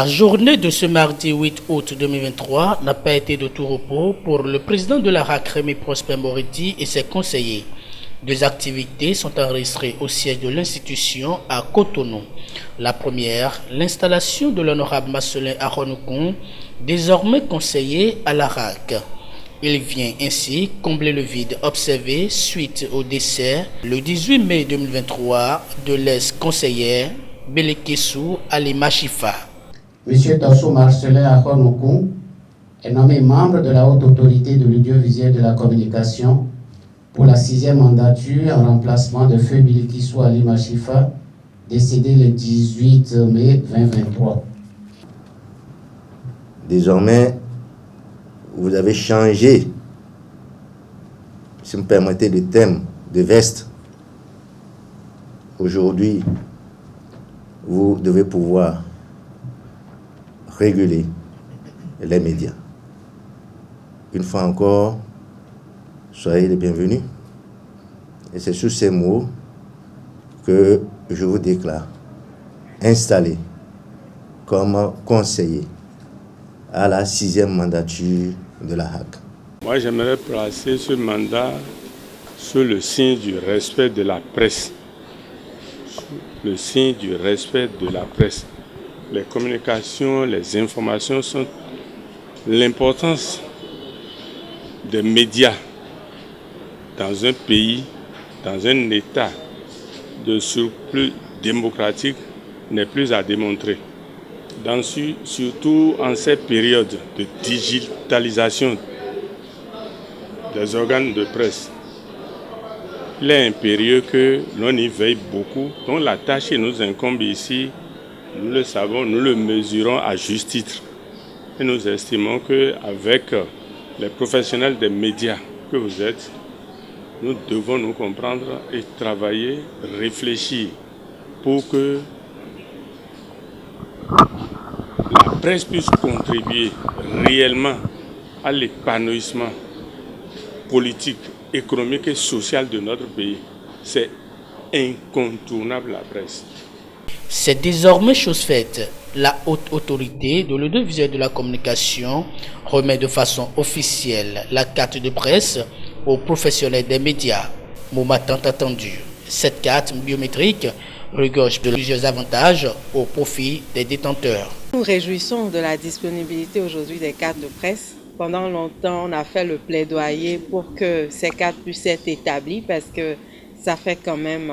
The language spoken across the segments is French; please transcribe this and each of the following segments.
La journée de ce mardi 8 août 2023 n'a pas été de tout repos pour le président de la RAC, Rémi Prosper Moretti, et ses conseillers. Deux activités sont enregistrées au siège de l'institution à Cotonou. La première, l'installation de l'honorable Marcellin Aronokun, désormais conseiller à la RAC. Il vient ainsi combler le vide observé suite au décès le 18 mai 2023 de l'ex-conseillère Belekessou Ali Machifa. M. Tasso Marcellin Aronokun est nommé membre de la haute autorité de l'audiovisuel de la communication pour la 6e mandature en remplacement de Feu Belekessou Ali Machifa, décédé le 18 mai 2023. Désormais, vous avez changé, si vous me permettez, de thème, de veste. Aujourd'hui, vous devez pouvoir réguler les médias. Une fois encore, soyez les bienvenus. Et c'est sous ces mots que je vous déclare installé comme conseiller à la 6e mandature de la RAC. Moi, j'aimerais placer ce mandat sous le signe du respect de la presse. Le signe du respect de la presse. Les communications, les informations sont l'importance des médias dans un pays, dans un État de surplus démocratique n'est plus à démontrer. Surtout en cette période de digitalisation des organes de presse, il est impérieux que l'on y veille beaucoup. Donc la tâche qui nous incombe ici, nous le savons, nous le mesurons à juste titre. Et nous estimons qu'avec les professionnels des médias que vous êtes, nous devons nous comprendre et travailler, réfléchir pour que la presse puisse contribuer réellement à l'épanouissement politique, économique et social de notre pays. C'est incontournable la presse. C'est désormais chose faite. La haute autorité de l'audiovisuel de la communication remet de façon officielle la carte de presse aux professionnels des médias. Moment tant attendu. Cette carte biométrique regorge de plusieurs avantages au profit des détenteurs. Nous nous réjouissons de la disponibilité aujourd'hui des cartes de presse. Pendant longtemps, on a fait le plaidoyer pour que ces cartes puissent être établies parce que ça fait quand même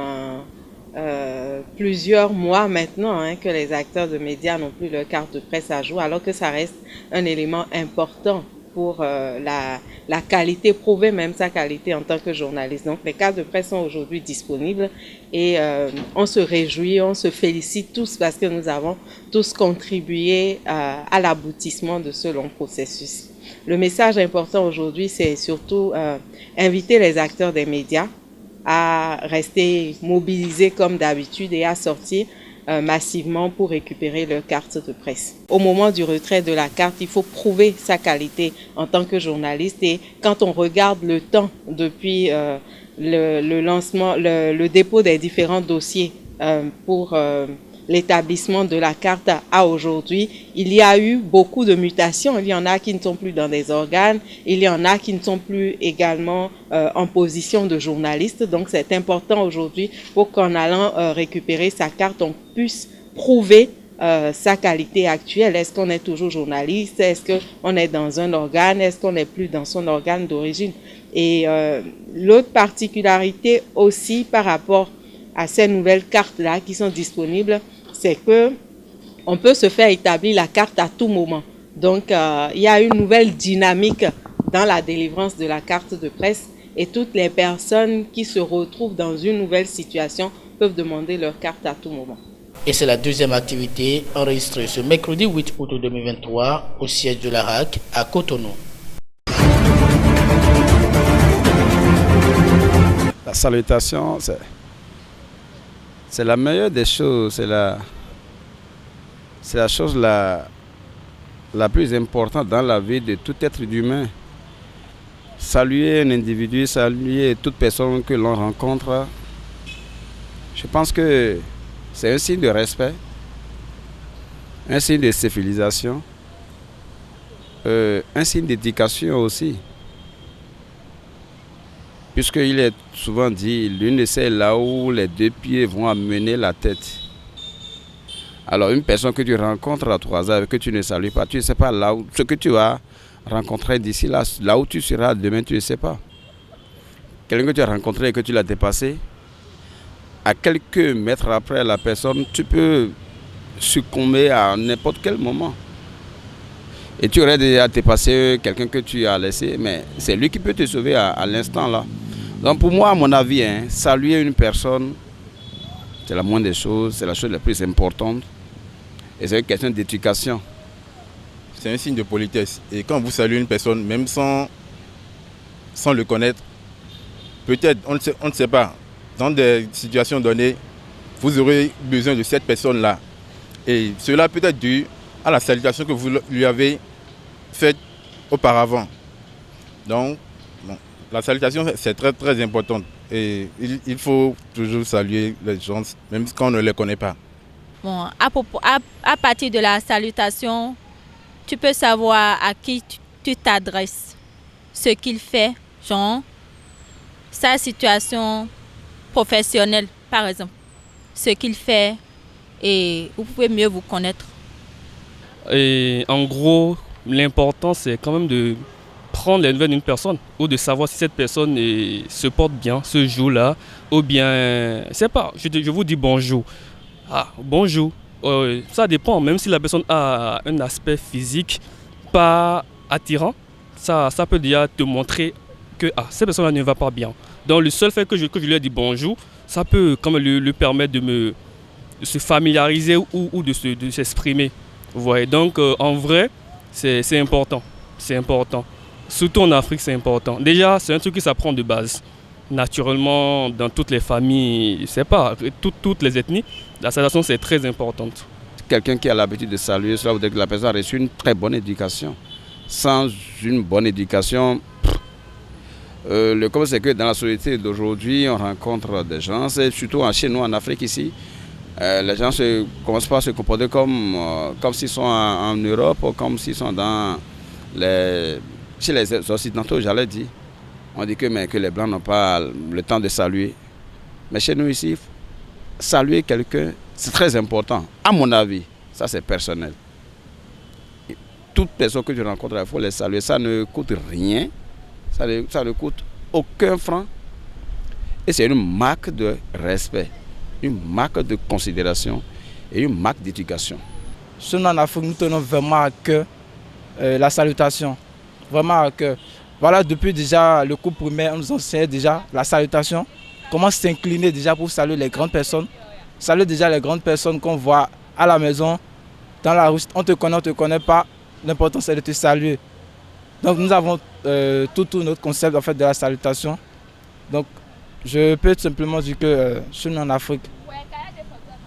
plusieurs mois maintenant que les acteurs de médias n'ont plus leur carte de presse à jour, alors que ça reste un élément important pour la qualité, prouver même sa qualité en tant que journaliste. Donc les cartes de presse sont aujourd'hui disponibles et on se réjouit, on se félicite tous parce que nous avons tous contribué à l'aboutissement de ce long processus. Le message important aujourd'hui, c'est surtout inviter les acteurs des médias à rester mobilisés comme d'habitude et à sortir massivement pour récupérer leur carte de presse. Au moment du retrait de la carte, il faut prouver sa qualité en tant que journaliste et quand on regarde le temps depuis le lancement, le dépôt des différents dossiers pour l'établissement de la carte à aujourd'hui, il y a eu beaucoup de mutations. Il y en a qui ne sont plus dans des organes, il y en a qui ne sont plus également en position de journaliste. Donc c'est important aujourd'hui pour qu'en allant récupérer sa carte, on puisse prouver sa qualité actuelle. Est-ce qu'on est toujours journaliste? Est-ce qu'on est dans un organe? Est-ce qu'on n'est plus dans son organe d'origine? Et l'autre particularité aussi par rapport à ces nouvelles cartes-là qui sont disponibles, c'est que on peut se faire établir la carte à tout moment. Donc, il y a une nouvelle dynamique dans la délivrance de la carte de presse et toutes les personnes qui se retrouvent dans une nouvelle situation peuvent demander leur carte à tout moment. Et c'est la deuxième activité enregistrée ce mercredi 8 août 2023 au siège de la RAC à Cotonou. La salutation, c'est la meilleure des choses, c'est la chose la plus importante dans la vie de tout être humain. Saluer un individu, saluer toute personne que l'on rencontre, je pense que c'est un signe de respect, un signe de civilisation, un signe d'éducation aussi. Puisqu'il est souvent dit, l'une c'est là où les deux pieds vont amener la tête. Alors une personne que tu rencontres à 3 heures, que tu ne salues pas, tu ne sais pas là où, ce que tu vas rencontrer d'ici là, là où tu seras demain, tu ne sais pas. Quelqu'un que tu as rencontré et que tu l'as dépassé, à quelques mètres après la personne, tu peux succomber à n'importe quel moment. Et tu aurais déjà dépassé quelqu'un que tu as laissé, mais c'est lui qui peut te sauver à l'instant là. Donc pour moi, à mon avis, saluer une personne, c'est la moindre des choses, c'est la chose la plus importante. Et c'est une question d'éducation. C'est un signe de politesse. Et quand vous saluez une personne, même sans le connaître, peut-être, on ne sait pas, dans des situations données, vous aurez besoin de cette personne-là. Et cela peut être dû à la salutation que vous lui avez faite auparavant. Donc, bon, la salutation, c'est très très important. Et il faut toujours saluer les gens, même quand on ne les connaît pas. Bon, à partir de la salutation, tu peux savoir à qui tu t'adresses, ce qu'il fait, genre sa situation professionnelle, par exemple, ce qu'il fait, et vous pouvez mieux vous connaître. Et en gros, l'important, c'est quand même de prendre les nouvelles d'une personne ou de savoir si cette personne se porte bien ce jour-là ou bien, c'est pas, je vous dis bonjour. Ah, bonjour. Ça dépend, même si la personne a un aspect physique pas attirant, ça peut déjà te montrer que cette personne-là ne va pas bien. Donc le seul fait que je lui ai dit bonjour, ça peut quand même lui permettre de se familiariser ou de s'exprimer. Vous voyez, donc en vrai, c'est important. C'est important. Surtout en Afrique, c'est important. Déjà, c'est un truc qui s'apprend de base. Naturellement, dans toutes les familles, c'est pas, toutes les ethnies, la salutation, c'est très importante. Quelqu'un qui a l'habitude de saluer, cela veut dire que la personne a reçu une très bonne éducation. Sans une bonne éducation, le problème c'est que dans la société d'aujourd'hui, on rencontre des gens, c'est surtout chez nous en Afrique ici, les gens commencent pas à se comporter comme s'ils sont en Europe, comme s'ils sont chez les Occidentaux, j'allais dire. On dit que les Blancs n'ont pas le temps de saluer. Mais chez nous ici, saluer quelqu'un, c'est très important. À mon avis, ça c'est personnel. Toute personne que je rencontre, il faut les saluer. Ça ne coûte rien. Ça ne coûte aucun franc. Et c'est une marque de respect, une marque de considération et une marque d'éducation. Chez nous en Afrique, nous tenons vraiment à cœur la salutation. Vraiment à cœur. Voilà, depuis déjà le cours primaire, on nous enseignait déjà la salutation. Comment s'incliner déjà pour saluer les grandes personnes. Saluer déjà les grandes personnes qu'on voit à la maison, dans la rue. On ne te connaît pas. L'important c'est de te saluer. Donc nous avons tout notre concept en fait, de la salutation. Donc je peux tout simplement dire que chez nous en Afrique,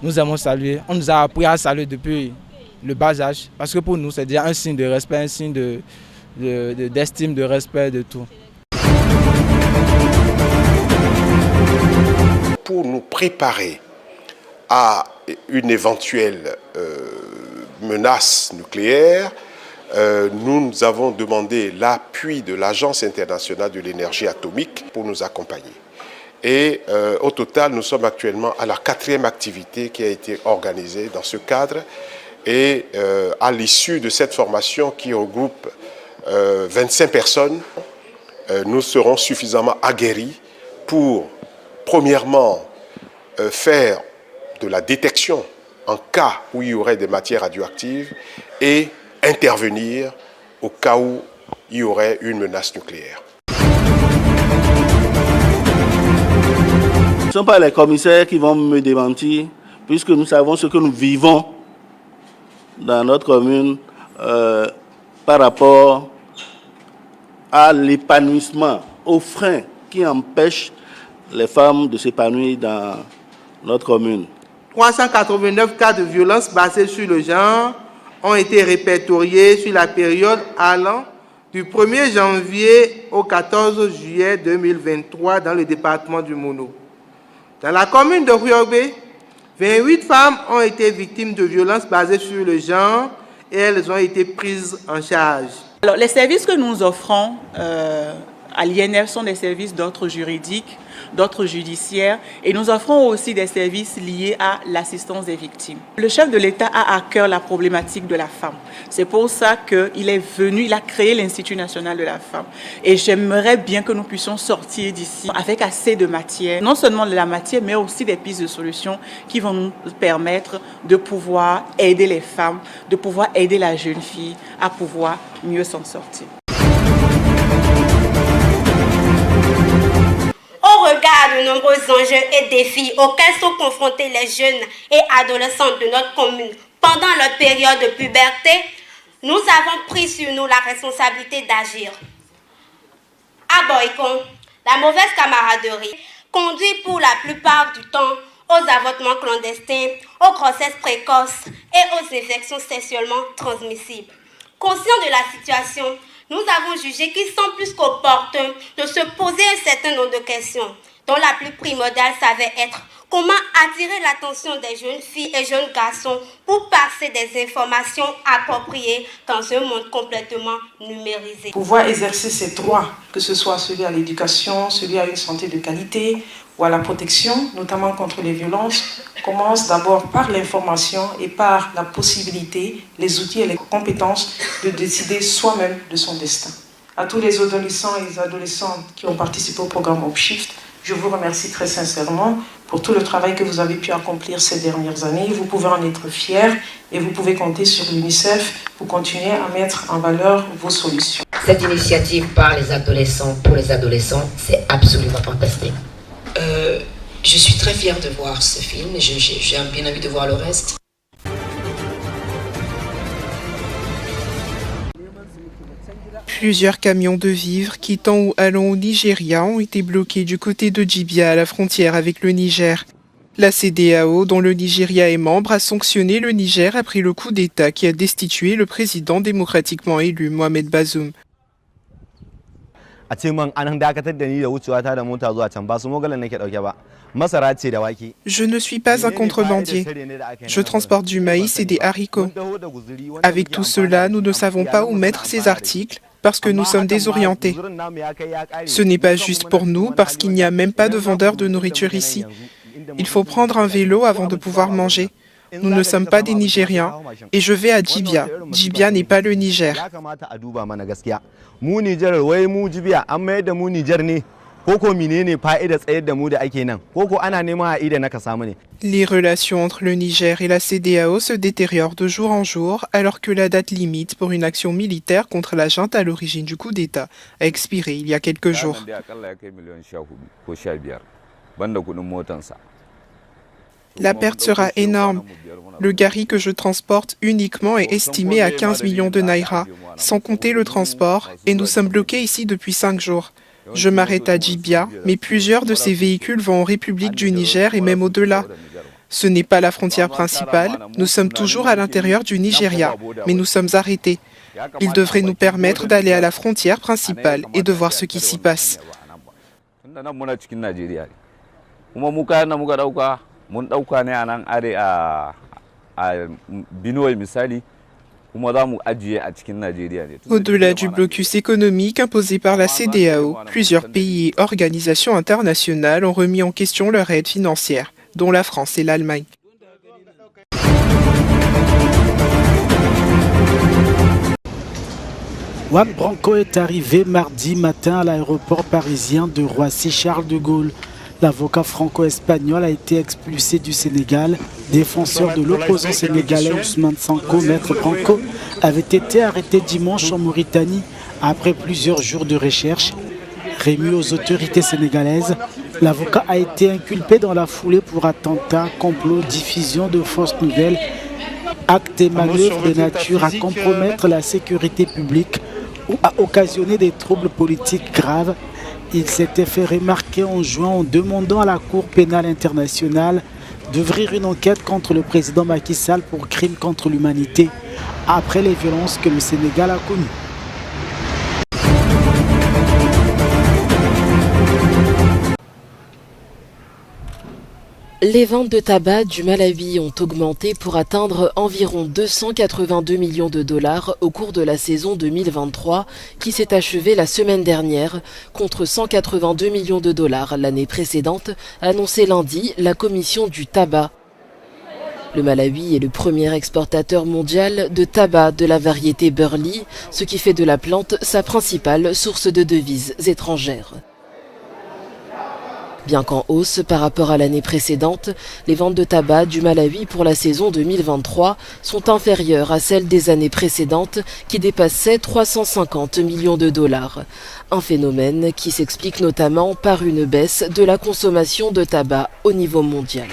nous aimons saluer. On nous a appris à saluer depuis le bas âge. Parce que pour nous c'est déjà un signe de respect, un signe d'estime, de respect, de tout. Pour nous préparer à une éventuelle menace nucléaire, nous avons demandé l'appui de l'Agence internationale de l'énergie atomique pour nous accompagner. Et au total, nous sommes actuellement à la 4e activité qui a été organisée dans ce cadre. Et à l'issue de cette formation qui regroupe 25 personnes, nous serons suffisamment aguerris pour, premièrement, faire de la détection en cas où il y aurait des matières radioactives et intervenir au cas où il y aurait une menace nucléaire. Ce ne sont pas les commissaires qui vont me démentir, puisque nous savons ce que nous vivons dans notre commune par rapport à l'épanouissement, aux freins qui empêchent les femmes de s'épanouir dans notre commune. 389 cas de violence basés sur le genre ont été répertoriés sur la période allant du 1er janvier au 14 juillet 2023 dans le département du Mono. Dans la commune de Riobé, 28 femmes ont été victimes de violences basées sur le genre et elles ont été prises en charge. Alors, les services que nous offrons à l'INF sont des services d'ordre juridique, d'ordre judiciaire, et nous offrons aussi des services liés à l'assistance des victimes. Le chef de l'État a à cœur la problématique de la femme. C'est pour ça qu'il est venu, il a créé l'Institut national de la femme. Et j'aimerais bien que nous puissions sortir d'ici avec assez de matière, non seulement de la matière, mais aussi des pistes de solutions qui vont nous permettre de pouvoir aider les femmes, de pouvoir aider la jeune fille à pouvoir mieux s'en sortir. Au regard de nombreux enjeux et défis auxquels sont confrontés les jeunes et adolescents de notre commune pendant leur période de puberté, nous avons pris sur nous la responsabilité d'agir. À Boycon, la mauvaise camaraderie conduit pour la plupart du temps aux avortements clandestins, aux grossesses précoces et aux infections sexuellement transmissibles. Conscients de la situation, nous avons jugé qu'il semble plus qu'opportun de se poser un certain nombre de questions, dont la plus primordiale s'avère être comment attirer l'attention des jeunes filles et jeunes garçons pour passer des informations appropriées dans un monde complètement numérisé. Pouvoir exercer ses droits, que ce soit celui à l'éducation, celui à une santé de qualité ou à la protection, notamment contre les violences, commence d'abord par l'information et par la possibilité, les outils et les compétences de décider soi-même de son destin. À tous les adolescents et les adolescentes qui ont participé au programme Upshift, je vous remercie très sincèrement pour tout le travail que vous avez pu accomplir ces dernières années. Vous pouvez en être fiers et vous pouvez compter sur l'UNICEF pour continuer à mettre en valeur vos solutions. Cette initiative par les adolescents, pour les adolescents, c'est absolument fantastique. Je suis très fière de voir ce film et j'ai bien envie de voir le reste. Plusieurs camions de vivres quittant ou allant au Nigeria ont été bloqués du côté de Djibia à la frontière avec le Niger. La CEDEAO, dont le Nigeria est membre, a sanctionné le Niger après le coup d'État qui a destitué le président démocratiquement élu Mohamed Bazoum. Je ne suis pas un contrebandier. Je transporte du maïs et des haricots. Avec tout cela, nous ne savons pas où mettre ces articles parce que nous sommes désorientés. Ce n'est pas juste pour nous parce qu'il n'y a même pas de vendeur de nourriture ici. Il faut prendre un vélo avant de pouvoir manger. Nous ne sommes pas des Nigériens et je vais à Djibia. Djibia n'est pas le Niger. Les relations entre le Niger et la CEDEAO se détériorent de jour en jour alors que la date limite pour une action militaire contre la junte à l'origine du coup d'État a expiré il y a quelques jours. La perte sera énorme. Le gari que je transporte uniquement est estimé à 15 millions de naira, sans compter le transport, et nous sommes bloqués ici depuis 5 jours. Je m'arrête à Djibia, mais plusieurs de ces véhicules vont en République du Niger et même au-delà. Ce n'est pas la frontière principale, nous sommes toujours à l'intérieur du Nigeria, mais nous sommes arrêtés. Ils devraient nous permettre d'aller à la frontière principale et de voir ce qui s'y passe. Au-delà du blocus économique imposé par la CEDEAO, plusieurs pays et organisations internationales ont remis en question leur aide financière, dont la France et l'Allemagne. Juan Branco est arrivé mardi matin à l'aéroport parisien de Roissy-Charles de Gaulle. L'avocat franco-espagnol a été expulsé du Sénégal. Défenseur de l'opposant sénégalais Ousmane Sonko, Maître Branco, avait été arrêté dimanche en Mauritanie après plusieurs jours de recherche. Remis aux autorités sénégalaises, l'avocat a été inculpé dans la foulée pour attentat, complot, diffusion de fausses nouvelles, actes et manœuvres de nature à compromettre la sécurité publique ou à occasionner des troubles politiques graves. Il s'était fait remarquer en juin en demandant à la Cour pénale internationale d'ouvrir une enquête contre le président Macky Sall pour crimes contre l'humanité après les violences que le Sénégal a connues. Les ventes de tabac du Malawi ont augmenté pour atteindre environ 282 millions de dollars au cours de la saison 2023 qui s'est achevée la semaine dernière contre 182 millions de dollars l'année précédente, a annoncé lundi la commission du tabac. Le Malawi est le premier exportateur mondial de tabac de la variété Burley, ce qui fait de la plante sa principale source de devises étrangères. Bien qu'en hausse par rapport à l'année précédente, les ventes de tabac du Malawi pour la saison 2023 sont inférieures à celles des années précédentes qui dépassaient 350 millions de dollars. Un phénomène qui s'explique notamment par une baisse de la consommation de tabac au niveau mondial.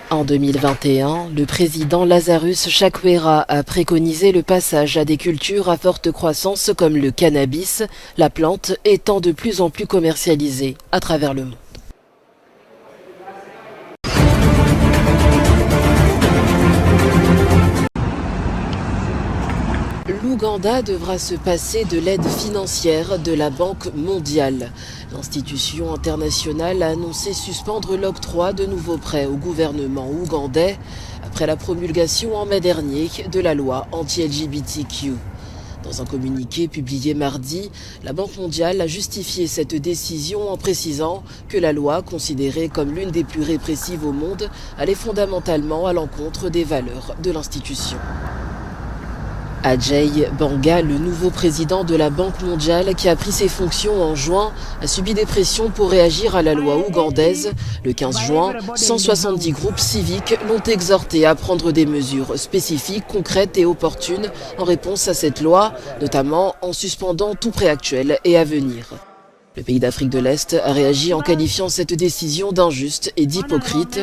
En 2021, le président Lazarus Chakwera a préconisé le passage à des cultures à forte croissance comme le cannabis, la plante étant de plus en plus commercialisée à travers le monde. L'Ouganda devra se passer de l'aide financière de la Banque mondiale. L'institution internationale a annoncé suspendre l'octroi de nouveaux prêts au gouvernement ougandais après la promulgation en mai dernier de la loi anti-LGBTQ. Dans un communiqué publié mardi, la Banque mondiale a justifié cette décision en précisant que la loi, considérée comme l'une des plus répressives au monde, allait fondamentalement à l'encontre des valeurs de l'institution. Ajay Banga, le nouveau président de la Banque mondiale qui a pris ses fonctions en juin, a subi des pressions pour réagir à la loi ougandaise. Le 15 juin, 170 groupes civiques l'ont exhorté à prendre des mesures spécifiques, concrètes et opportunes en réponse à cette loi, notamment en suspendant tout prêt actuel et à venir. Le pays d'Afrique de l'Est a réagi en qualifiant cette décision d'injuste et d'hypocrite.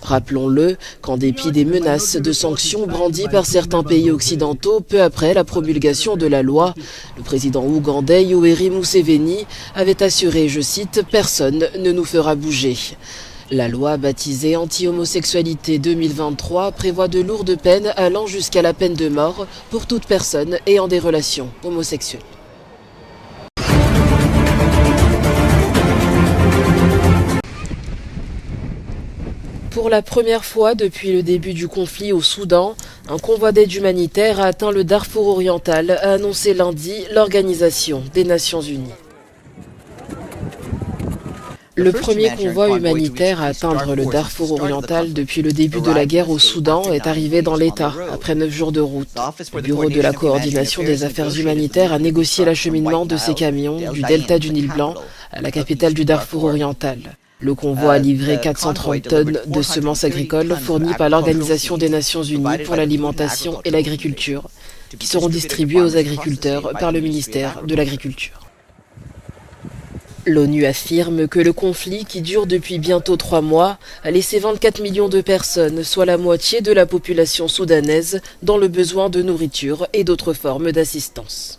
Rappelons-le qu'en dépit des menaces de sanctions brandies par certains pays occidentaux peu après la promulgation de la loi, le président ougandais Yoweri Museveni avait assuré, je cite, « Personne ne nous fera bouger ». La loi baptisée Anti-homosexualité 2023 prévoit de lourdes peines allant jusqu'à la peine de mort pour toute personne ayant des relations homosexuelles. Pour la première fois depuis le début du conflit au Soudan, un convoi d'aide humanitaire a atteint le Darfour oriental, a annoncé lundi l'Organisation des Nations Unies. Le premier convoi humanitaire à atteindre le Darfour oriental depuis le début de la guerre au Soudan est arrivé dans l'État, après 9 jours de route. Le Bureau de la coordination des affaires humanitaires a négocié l'acheminement de ces camions du delta du Nil Blanc à la capitale du Darfour oriental. Le convoi a livré 430 tonnes de semences agricoles fournies par l'Organisation des Nations Unies pour l'alimentation et l'agriculture, qui seront distribuées aux agriculteurs par le ministère de l'Agriculture. L'ONU affirme que le conflit, qui dure depuis bientôt 3 mois, a laissé 24 millions de personnes, soit la moitié de la population soudanaise, dans le besoin de nourriture et d'autres formes d'assistance.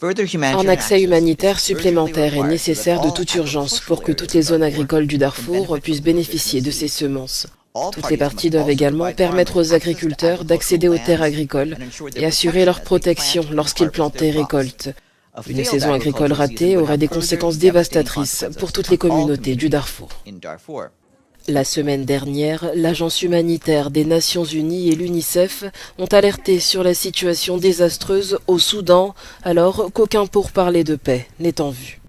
Un accès humanitaire supplémentaire est nécessaire de toute urgence pour que toutes les zones agricoles du Darfour puissent bénéficier de ces semences. Toutes les parties doivent également permettre aux agriculteurs d'accéder aux terres agricoles et assurer leur protection lorsqu'ils plantent et récoltent. Une saison agricole ratée aurait des conséquences dévastatrices pour toutes les communautés du Darfour. La semaine dernière, l'Agence humanitaire des Nations Unies et l'UNICEF ont alerté sur la situation désastreuse au Soudan, alors qu'aucun pourparler de paix n'est en vue.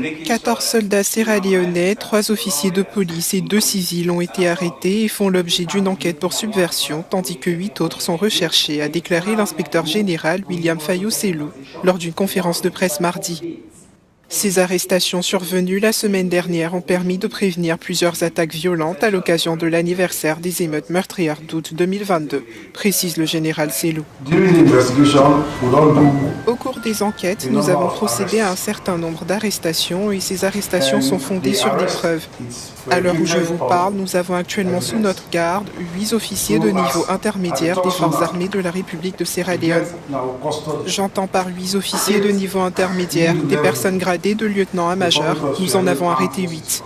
« 14 soldats sierra-léonais, 3 officiers de police et 2 civils ont été arrêtés et font l'objet d'une enquête pour subversion, tandis que 8 autres sont recherchés, a déclaré l'inspecteur général William Fayo-Selou lors d'une conférence de presse mardi. Ces arrestations survenues la semaine dernière ont permis de prévenir plusieurs attaques violentes à l'occasion de l'anniversaire des émeutes meurtrières d'août 2022, précise le général Selou. Au cours des enquêtes, nous avons procédé à un certain nombre d'arrestations et ces arrestations sont fondées sur des preuves. À l'heure où je vous parle, nous avons actuellement sous notre garde 8 officiers de niveau intermédiaire des forces armées de la République de Sierra Leone. J'entends par 8 officiers de niveau intermédiaire des personnes gradées de lieutenant à major. Nous en avons arrêté 8.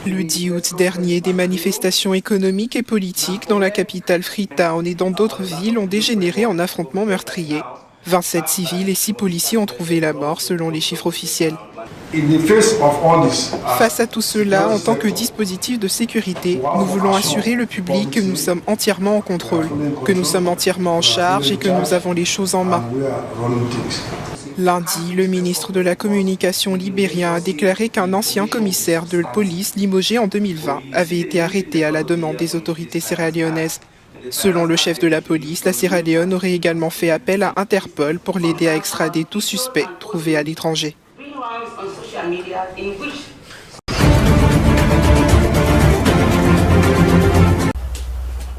Le 10 août dernier, des manifestations économiques et politiques dans la capitale Freetown et dans d'autres villes ont dégénéré en affrontements meurtriers. 27 civils et 6 policiers ont trouvé la mort selon les chiffres officiels. Face à tout cela, en tant que dispositif de sécurité, nous voulons assurer le public que nous sommes entièrement en contrôle, que nous sommes entièrement en charge et que nous avons les choses en main. Lundi, le ministre de la Communication libérien a déclaré qu'un ancien commissaire de police limogé en 2020 avait été arrêté à la demande des autorités sierra-léonaises. Selon le chef de la police, la Sierra Leone aurait également fait appel à Interpol pour l'aider à extrader tout suspect trouvé à l'étranger.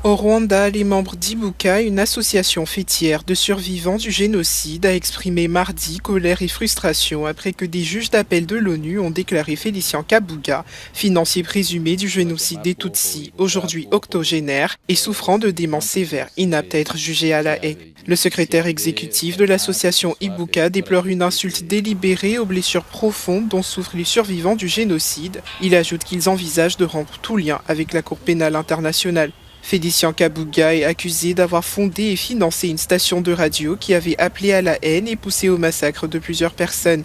Au Rwanda, les membres d'Ibuka, une association fêtière de survivants du génocide, a exprimé mardi colère et frustration après que des juges d'appel de l'ONU ont déclaré Félicien Kabuga, financier présumé du génocide des Tutsis, aujourd'hui octogénaire et souffrant de démence sévère, inapte à être jugé à la haie. Le secrétaire exécutif de l'association Ibuka déplore une insulte délibérée aux blessures profondes dont souffrent les survivants du génocide. Il ajoute qu'ils envisagent de rompre tout lien avec la Cour pénale internationale. Félicien Kabuga est accusé d'avoir fondé et financé une station de radio qui avait appelé à la haine et poussé au massacre de plusieurs personnes.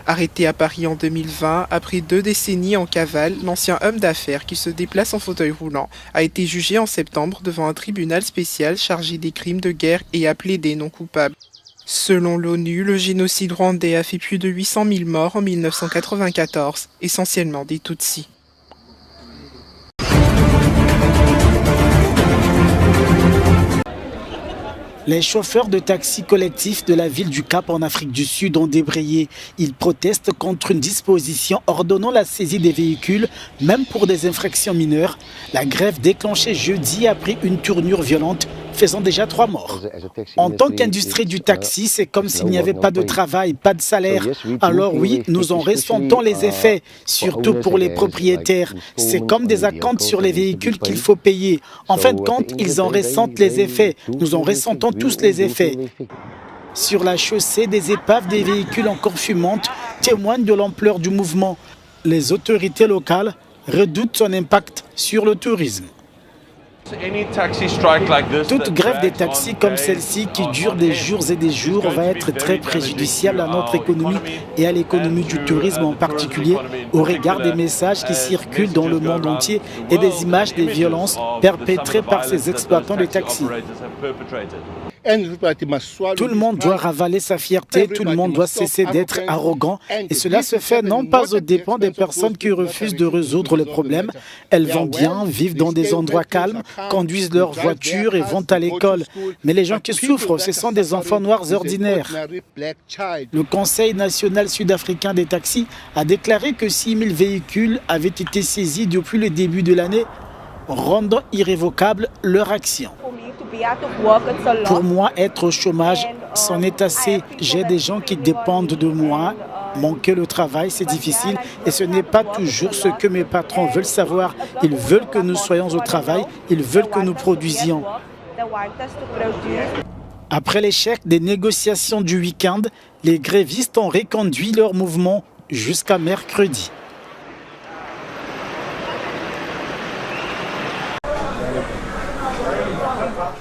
Arrêté à Paris en 2020, après 2 décennies en cavale, l'ancien homme d'affaires qui se déplace en fauteuil roulant a été jugé en septembre devant un tribunal spécial chargé des crimes de guerre et a plaidé non coupable. Selon l'ONU, le génocide rwandais a fait plus de 800 000 morts en 1994, essentiellement des Tutsis. Les chauffeurs de taxis collectifs de la ville du Cap en Afrique du Sud ont débrayé. Ils protestent contre une disposition ordonnant la saisie des véhicules, même pour des infractions mineures. La grève déclenchée jeudi a pris une tournure violente, faisant déjà 3 morts. En tant qu'industrie du taxi, c'est comme s'il n'y avait pas de travail, pas de salaire. Alors oui, nous en ressentons les effets, surtout pour les propriétaires. C'est comme des acomptes sur les véhicules qu'il faut payer. En fin de compte, ils en ressentent les effets. Nous en ressentons tous les effets. Sur la chaussée, des épaves des véhicules encore fumantes témoignent de l'ampleur du mouvement. Les autorités locales redoutent son impact sur le tourisme. Toute grève des taxis comme celle-ci qui dure des jours et des jours va être très préjudiciable à notre économie et à l'économie du tourisme en particulier au regard des messages qui circulent dans le monde entier et des images des violences perpétrées par ces exploitants de taxis. Tout le monde doit ravaler sa fierté, tout le monde doit cesser d'être arrogant et cela se fait non pas aux dépens des personnes qui refusent de résoudre le problème. Elles vont bien, vivent dans des endroits calmes, conduisent leur voiture et vont à l'école. Mais les gens qui souffrent, ce sont des enfants noirs ordinaires. Le Conseil national sud-africain des taxis a déclaré que 6 000 véhicules avaient été saisis depuis le début de l'année, rendant irrévocable leur action. Pour moi, être au chômage, c'en est assez. J'ai des gens qui dépendent de moi. Manquer le travail, c'est difficile et ce n'est pas toujours ce que mes patrons veulent savoir. Ils veulent que nous soyons au travail, ils veulent que nous produisions. Après l'échec des négociations du week-end, les grévistes ont reconduit leur mouvement jusqu'à mercredi.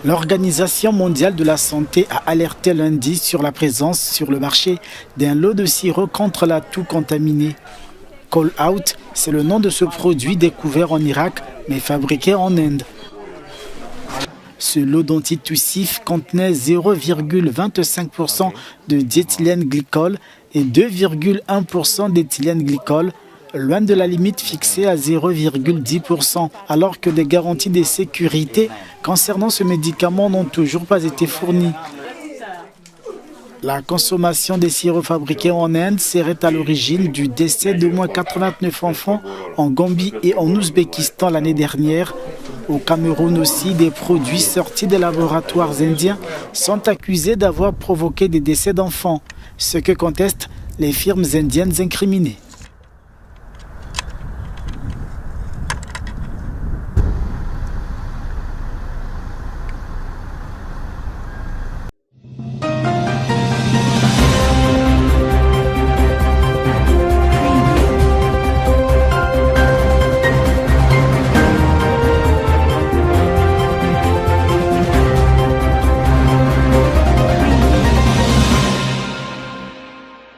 L'Organisation mondiale de la santé a alerté lundi sur la présence sur le marché d'un lot de sirop contre la toux contaminée. Call Out, c'est le nom de ce produit découvert en Irak mais fabriqué en Inde. Ce lot d'antitoussif contenait 0,25% de diéthylène glycol et 2,1% d'éthylène glycol, loin de la limite fixée à 0,10%, alors que des garanties de sécurité concernant ce médicament n'ont toujours pas été fournies. La consommation des sirops fabriqués en Inde serait à l'origine du décès d'au moins 89 enfants en Gambie et en Ouzbékistan l'année dernière. Au Cameroun aussi, des produits sortis des laboratoires indiens sont accusés d'avoir provoqué des décès d'enfants, ce que contestent les firmes indiennes incriminées.